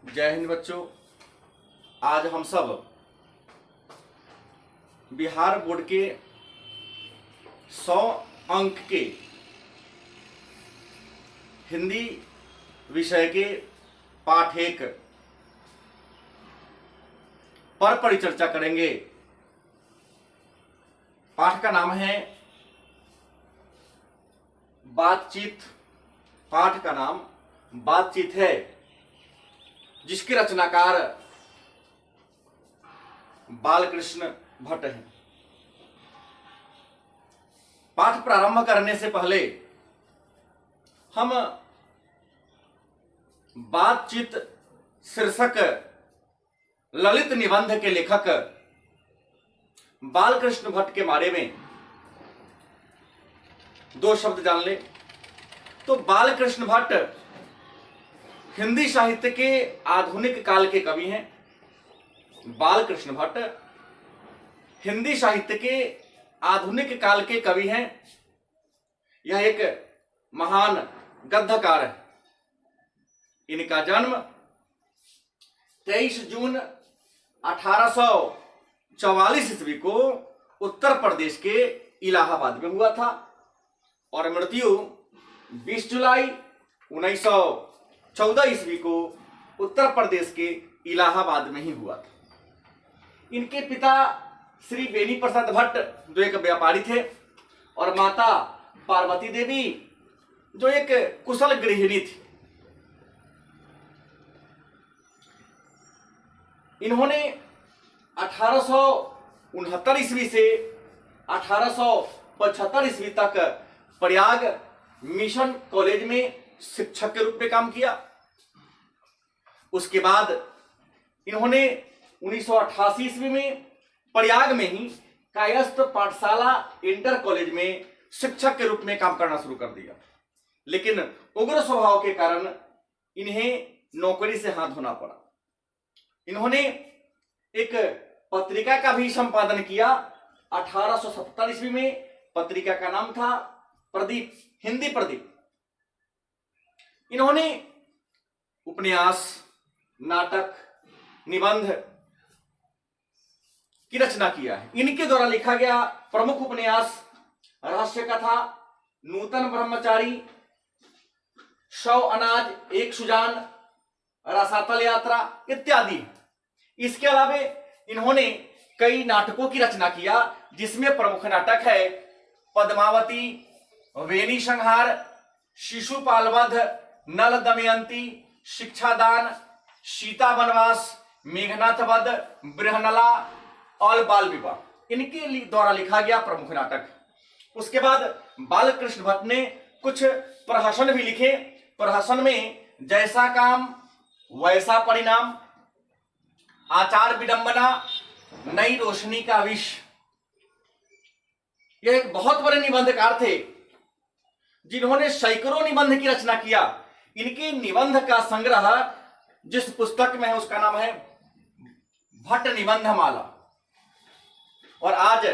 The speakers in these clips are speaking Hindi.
जय हिंद बच्चों। आज हम सब बिहार बोर्ड के 100 अंक के हिंदी विषय के पाठ 1 पर परिचर्चा करेंगे। पाठ का नाम है बातचीत। पाठ का नाम बातचीत है, जिसके रचनाकार बालकृष्ण भट्ट हैं। पाठ प्रारंभ करने से पहले हम बातचीत शीर्षक ललित निबंध के लेखक बालकृष्ण भट्ट के बारे में 2 शब्द जान ले। तो बालकृष्ण भट्ट हिंदी साहित्य के आधुनिक काल के कवि हैं। बालकृष्ण भट्ट हिंदी साहित्य के आधुनिक काल के कवि हैं। यह एक महान गद्यकार है। इनका जन्म 23 जून 1844 ईस्वी को उत्तर प्रदेश के इलाहाबाद में हुआ था और मृत्यु 20 जुलाई 1914 ईस्वी को उत्तर प्रदेश के इलाहाबाद में ही हुआ था। इनके पिता श्री बेनी प्रसाद भट्ट जो एक व्यापारी थे और माता पार्वती देवी जो एक कुशल गृहिणी थी। इन्होंने 1869 ईस्वी से 1875 ईस्वी तक प्रयाग मिशन कॉलेज में शिक्षक के रूप में काम किया। उसके बाद इन्होंने 1988 ईस्वी में प्रयाग में ही कायस्थ पाठशाला इंटर कॉलेज में शिक्षक के रूप में काम करना शुरू कर दिया। लेकिन उग्र स्वभाव के कारण इन्हें नौकरी से हाथ धोना पड़ा। इन्होंने एक पत्रिका का भी संपादन किया 1870 ईस्वी में। पत्रिका का नाम था प्रदीप, हिंदी प्रदीप। इन्होंने उपन्यास, नाटक, निबंध की रचना किया है। इनके द्वारा लिखा गया प्रमुख उपन्यास रहस्य कथा, नूतन ब्रह्मचारी, 100 अनाज एक सुजान, रसातल यात्रा इत्यादि। इसके अलावा इन्होंने कई नाटकों की रचना किया, जिसमें प्रमुख नाटक है पद्मावती, वेणी संहार, शिशुपाल वध, नल दमयंती, शिक्षादान, सीता वनवास, मेघनाथ वध, बृहनला और बाल विवाह। इनके द्वारा लिखा गया प्रमुख नाटक। उसके बाद बालकृष्ण भट्ट ने कुछ प्रहसन भी लिखे। प्रहसन में जैसा काम वैसा परिणाम, आचार विडंबना, नई रोशनी का विष। यह एक बहुत बड़े निबंधकार थे जिन्होंने सैकड़ों निबंध की रचना किया। इनके निबंध का संग्रह जिस पुस्तक में है उसका नाम है भट्ट निबंध माला। और आज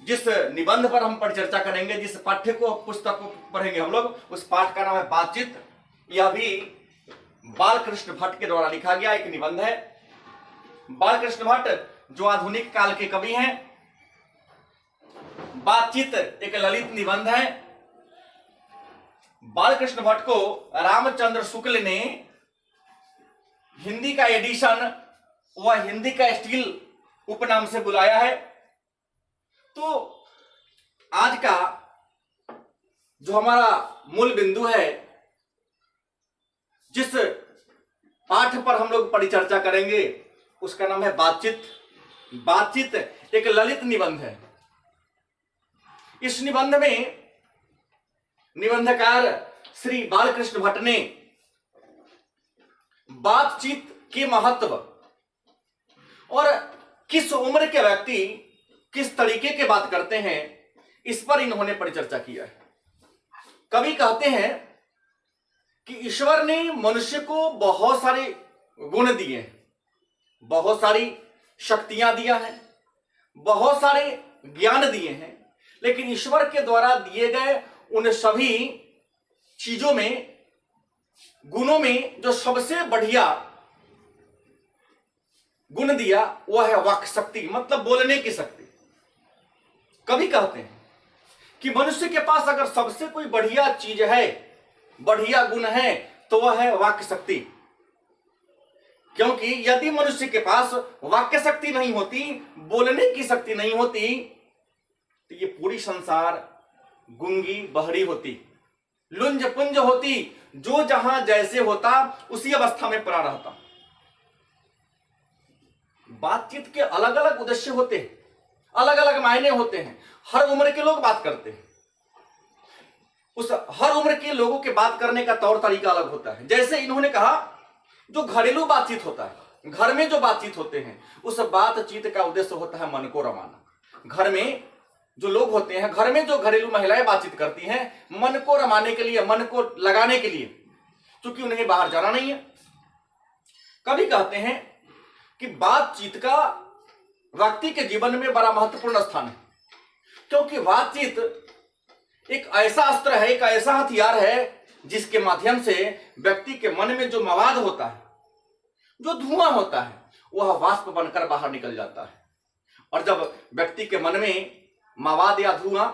जिस निबंध पर हम परिचर्चा करेंगे, जिस पाठ्य को पुस्तक को पढ़ेंगे हम लोग, उस पाठ का नाम है बातचीत। यह भी बालकृष्ण भट्ट के द्वारा लिखा गया एक निबंध है। बालकृष्ण भट्ट जो आधुनिक काल के कवि हैं। बातचीत एक ललित निबंध है। बालकृष्ण भट्ट को रामचंद्र शुक्ल ने हिंदी का एडिशन व हिंदी का स्टील उपनाम से बुलाया है। तो आज का जो हमारा मूल बिंदु है, जिस पाठ पर हम लोग परिचर्चा करेंगे, उसका नाम है बातचीत। बातचीत एक ललित निबंध है। इस निबंध में निबंधकार श्री बालकृष्ण भट्ट ने बातचीत के महत्व और किस उम्र के व्यक्ति किस तरीके के बात करते हैं, इस पर इन्होंने परिचर्चा किया है। कवि कहते हैं कि ईश्वर ने मनुष्य को बहुत सारे गुण दिए हैं, बहुत सारी शक्तियां दिया है, बहुत सारे ज्ञान दिए हैं। लेकिन ईश्वर के द्वारा दिए गए उन सभी चीजों में, गुणों में जो सबसे बढ़िया गुण दिया वह है वाक् शक्ति, मतलब बोलने की शक्ति। कभी कहते हैं कि मनुष्य के पास अगर सबसे कोई बढ़िया चीज है, बढ़िया गुण है, तो वह है वाक् शक्ति। क्योंकि यदि मनुष्य के पास वाक्य शक्ति नहीं होती, बोलने की शक्ति नहीं होती, तो ये पूरी संसार गूंगी बहरी होती, लुंज पुंज होती, जो जहां जैसे होता उसी अवस्था में पड़ा रहता। बातचीत के अलग अलग उद्देश्य होते हैं, अलग अलग मायने होते हैं। हर उम्र के लोग बात करते हैं, उस हर उम्र के लोगों के बात करने का तौर तरीका अलग होता है। जैसे इन्होंने कहा, जो घरेलू बातचीत होता है, घर में जो बातचीत होते हैं, उस बातचीत का उद्देश्य होता है मन को रमाना। घर में जो लोग होते हैं, घर में जो घरेलू महिलाएं बातचीत करती हैं, मन को रमाने के लिए, मन को लगाने के लिए, क्योंकि उन्हें बाहर जाना नहीं है। कभी कहते हैं कि बातचीत का व्यक्ति के जीवन में बड़ा महत्वपूर्ण स्थान है, क्योंकि बातचीत एक ऐसा अस्त्र है, एक ऐसा हथियार है, जिसके माध्यम से व्यक्ति के मन में जो मवाद होता है, जो धुआं होता है, वह वाष्प बनकर बाहर निकल जाता है। और जब व्यक्ति के मन में मवाद या धुआं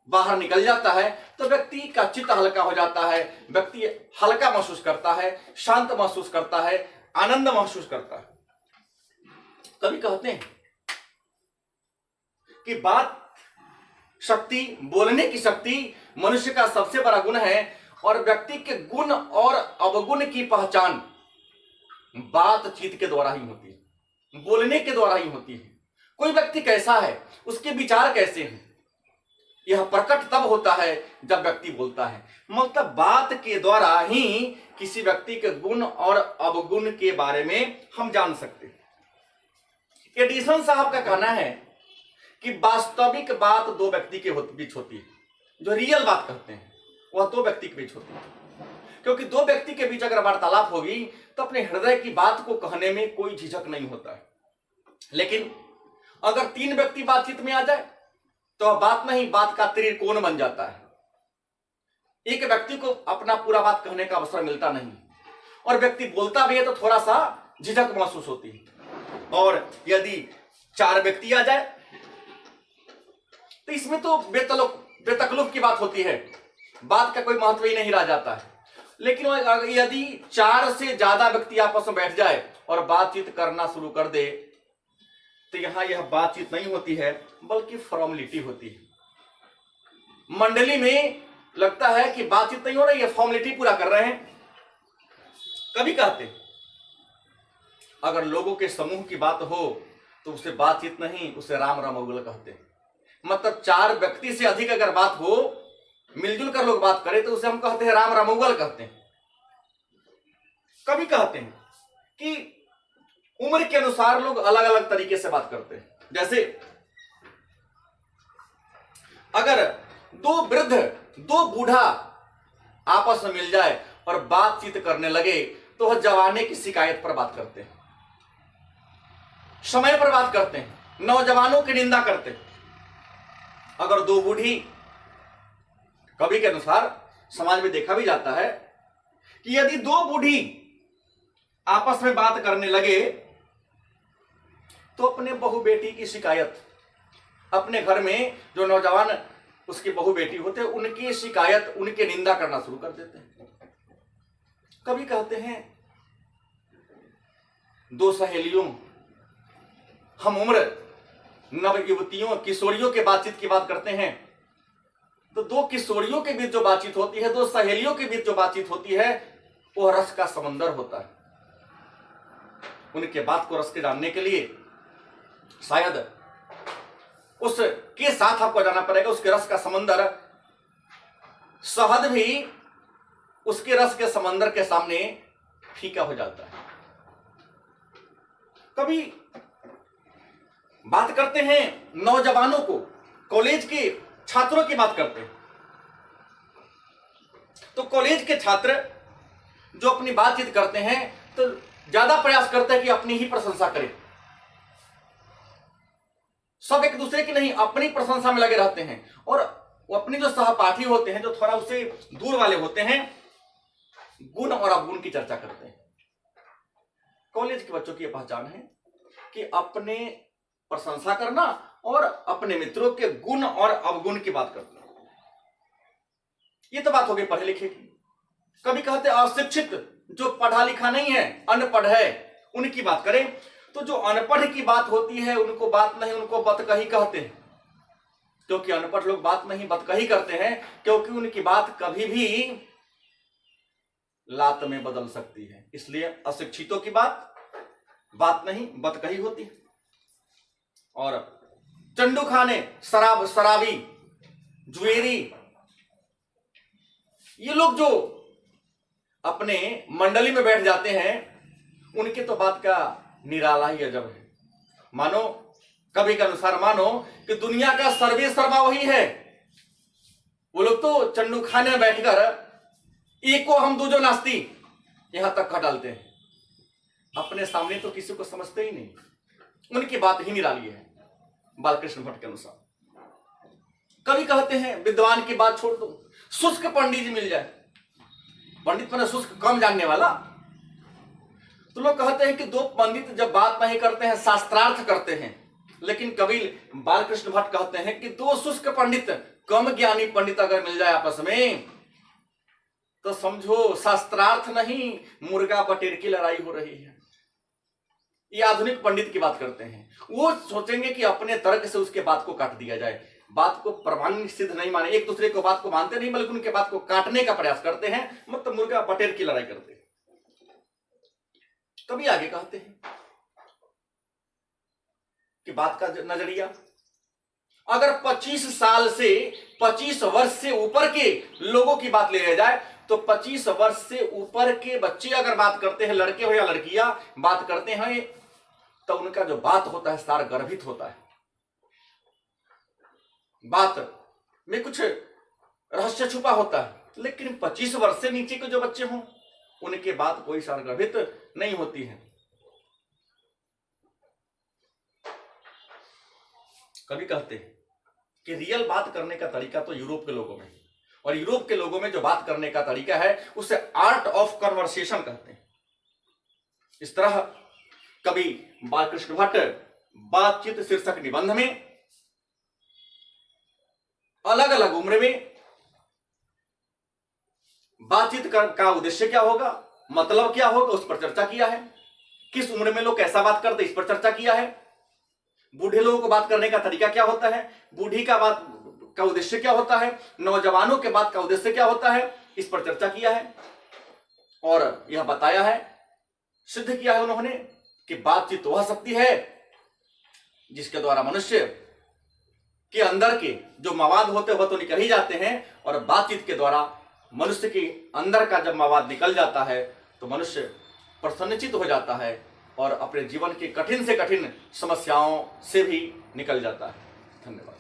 बाहर निकल जाता है, तो व्यक्ति का चित्त हल्का हो जाता है, व्यक्ति हल्का महसूस करता है, शांत महसूस करता है, आनंद महसूस करता है। कभी कहते हैं कि बात शक्ति, बोलने की शक्ति मनुष्य का सबसे बड़ा गुण है, और व्यक्ति के गुण और अवगुण की पहचान बातचीत के द्वारा ही होती है, बोलने के द्वारा ही होती है। कोई व्यक्ति कैसा है, उसके विचार कैसे हैं, यह प्रकट तब होता है जब व्यक्ति बोलता है। मतलब बात के द्वारा ही किसी व्यक्ति के गुण और अवगुण के बारे में हम जान सकते हैं। एडिसन साहब का कहना है कि वास्तविक बात दो व्यक्ति के बीच होती है, जो रियल बात कहते हैं वह दो व्यक्ति के बीच होती है। क्योंकि दो व्यक्ति के बीच अगर वार्तालाप होगी तो अपने हृदय की बात को कहने में कोई झिझक नहीं होता है। लेकिन अगर तीन व्यक्ति बातचीत में आ जाए तो बात नहीं, बात का त्रिकोण बन जाता है। एक व्यक्ति को अपना पूरा बात कहने का अवसर मिलता नहीं, और व्यक्ति बोलता भी है तो थोड़ा सा झिझक महसूस होती है। और यदि चार व्यक्ति आ जाए तो इसमें तो बेतकल्लुफ की बात होती है, बात का कोई महत्व ही नहीं रह जाता है। लेकिन यदि चार से ज्यादा व्यक्ति आपस में बैठ जाए और बातचीत करना शुरू कर दे, तो यहां यह बातचीत नहीं होती है, बल्कि फॉर्मेलिटी होती है। मंडली में लगता है कि बातचीत नहीं हो रही है, फॉर्मेलिटी पूरा कर रहे हैं। कभी कहते हैं अगर लोगों के समूह की बात हो तो उसे बातचीत नहीं, उसे राम रमौगल कहते हैं। मतलब चार व्यक्ति से अधिक अगर बात हो, मिलजुल कर लोग बात करें, तो उसे हम कहते हैं राम रमौगल कहते हैं। कभी कहते हैं कि उम्र के अनुसार लोग अलग अलग तरीके से बात करते हैं। जैसे अगर दो वृद्ध, दो बूढ़ा आपस में मिल जाए और बातचीत करने लगे, तो वह जवानी की शिकायत पर बात करते हैं, समय पर बात करते हैं, नौजवानों की निंदा करते हैं। अगर दो बूढ़ी, कभी के अनुसार समाज में देखा भी जाता है कि यदि दो बूढ़ी आपस में बात करने लगे तो अपने बहू बेटी की शिकायत, अपने घर में जो नौजवान उसकी बहू बेटी होते हैं उनकी शिकायत, उनकी निंदा करना शुरू कर देते हैं। कभी कहते हैं दो सहेलियों, हम उम्र नव युवतियों, किशोरियों के बातचीत की बात करते हैं, तो दो किशोरियों के बीच जो बातचीत होती है, दो सहेलियों के बीच जो बातचीत होती है, वो रस का समंदर होता है। उनके बात को रस के जानने के लिए शायद उसके साथ आपको जाना पड़ेगा। उसके रस का समंदर, शहद भी उसके रस के समंदर के सामने फीका हो जाता है। कभी बात करते हैं नौजवानों को, कॉलेज के छात्रों की बात करते हैं, तो कॉलेज के छात्र जो अपनी बातचीत करते हैं तो ज्यादा प्रयास करते हैं कि अपनी ही प्रशंसा करें। सब एक दूसरे की नहीं, अपनी प्रशंसा में लगे रहते हैं। और वो अपने जो सहपाठी होते हैं, जो थोड़ा उससे दूर वाले होते हैं, गुण और अवगुण की चर्चा करते हैं। कॉलेज के बच्चों की यह पहचान है कि अपने प्रशंसा करना और अपने मित्रों के गुण और अवगुण की बात करना। ये तो बात हो गई पढ़े लिखे की। कभी कहते अशिक्षित, जो पढ़ा लिखा नहीं है, अनपढ़ है, उनकी बात करें तो जो अनपढ़ की बात होती है उनको बात नहीं, उनको बतकही कहते हैं। क्योंकि अनपढ़ लोग बात नहीं बतकही करते हैं, क्योंकि उनकी बात कभी भी लात में बदल सकती है। इसलिए अशिक्षितों की बात नहीं बतकही होती है। और चंडू खाने, शराबी, जुएरी, ये लोग जो अपने मंडली में बैठ जाते हैं, उनके तो बात का निराला ही अजब है। मानो कवि के अनुसार मानो कि दुनिया का सर्वे सर्वा वही है। वो लोग तो चंडू खाने में बैठकर एको हम दूजो नास्ती यहां तक कह डालते हैं। अपने सामने तो किसी को समझते ही नहीं, उनकी बात ही निराली है। बालकृष्ण भट्ट के अनुसार कवि कहते हैं विद्वान की बात छोड़ दो, शुष्क पंडित जी मिल जाए। पंडित मैंने शुष्क कम जानने वाला। तो लोग कहते हैं कि दो पंडित जब बात नहीं करते हैं, शास्त्रार्थ करते हैं। लेकिन कवि बालकृष्ण भट्ट कहते हैं कि दो शुष्क पंडित, कम ज्ञानी पंडित अगर मिल जाए आपस में, तो समझो शास्त्रार्थ नहीं, मुर्गा बटेर की लड़ाई हो रही है। ये आधुनिक पंडित की बात करते हैं। वो सोचेंगे कि अपने तर्क से उसके बात को काट दिया जाए। बात को प्रमाणिक सिद्ध नहीं माने, एक दूसरे को बात को मानते नहीं, बल्कि उनके बात को काटने का प्रयास करते हैं, मतलब मुर्गा बटेर की लड़ाई करते हैं। कभी आगे कहते हैं कि बात का नजरिया, अगर 25 साल से 25 वर्ष से ऊपर के लोगों की बात ले जाए तो 25 वर्ष से ऊपर के बच्चे अगर बात करते हैं, लड़के हो या लड़कियां बात करते हैं, तो उनका जो बात होता है सार गर्भित होता है। बात में कुछ रहस्य छुपा होता है। लेकिन 25 वर्ष से नीचे के जो बच्चे हों, उनके बात कोई सार गर्भित नहीं होती है। कभी कहते हैं कि रियल बात करने का तरीका तो यूरोप के लोगों में है, और यूरोप के लोगों में जो बात करने का तरीका है उसे आर्ट ऑफ कन्वर्सेशन कहते हैं। इस तरह कवि बालकृष्ण भट्ट बातचीत शीर्षक निबंध में अलग अलग उम्र में बातचीत का उद्देश्य क्या होगा, मतलब क्या होगा, उस पर चर्चा किया है। किस उम्र में लोग कैसा बात करते, इस पर चर्चा किया है। बूढ़े लोगों को बात करने का तरीका क्या होता है, बूढ़ी का बात का उद्देश्य क्या होता है, नौजवानों के बात का उद्देश्य क्या होता है, इस पर चर्चा किया है। और यह बताया है, सिद्ध किया है उन्होंने कि बातचीत वह शक्ति है जिसके द्वारा मनुष्य के अंदर के जो मवाद होते वह तो निकल ही जाते हैं, और बातचीत के द्वारा मनुष्य के अंदर का जब मवाद निकल जाता है तो मनुष्य प्रसन्नचित हो जाता है और अपने जीवन की कठिन से कठिन समस्याओं से भी निकल जाता है। धन्यवाद।